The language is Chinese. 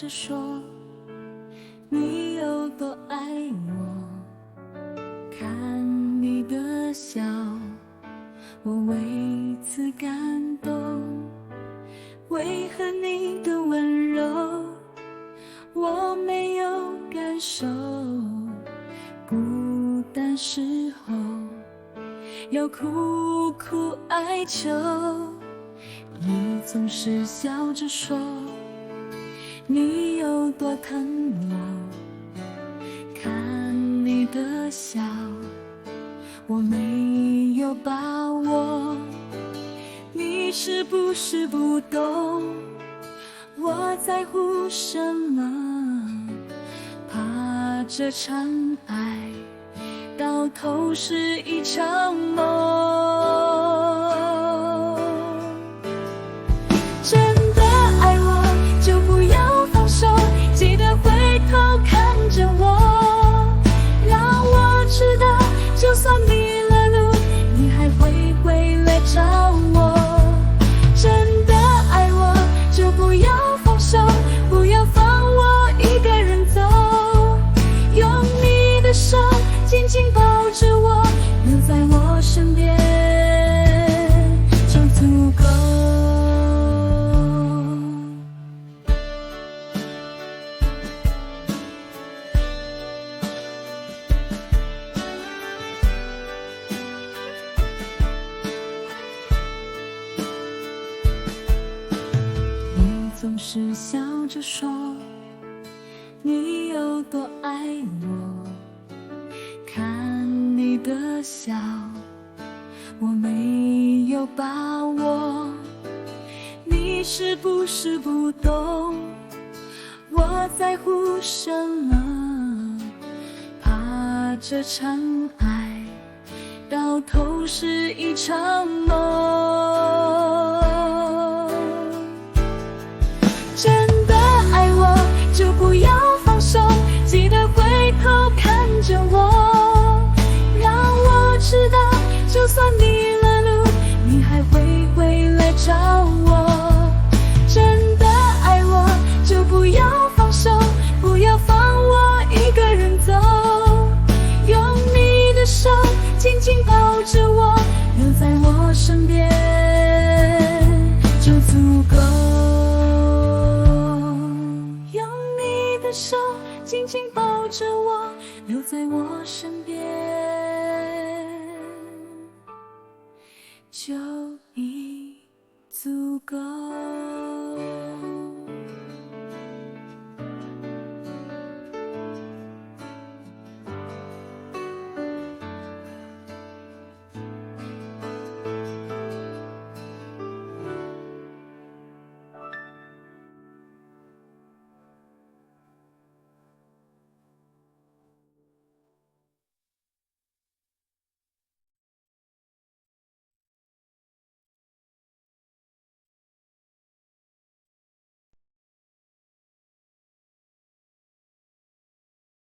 着说你有多爱我，看你的笑，我为此感动。为何你的温柔我没有感受？孤单时候要苦苦哀求，你总是笑着说你有多疼我，看你的笑我没有把握。你是不是不懂我在乎什么？怕这场爱到头是一场梦。真的爱我就不要放手，记得回头看着我，让我知道就算迷了路你还会回来找我。真的爱我就不要放手，不要放我一个人走，用你的手紧紧抱着我，留在我身边就足够。你总是笑着说你有多爱我，看你的笑我没有把握。你是不是不懂我在乎什么？怕这场爱到头是一场梦。真的爱我就不要放手，记得回头看着我，让我知道就算迷了路你还会回来找我。真的爱我就不要放手，不要放我一个人走，用你的手紧紧抱着我，留在我身边就足够。用你的手紧紧抱着我，留在我身边就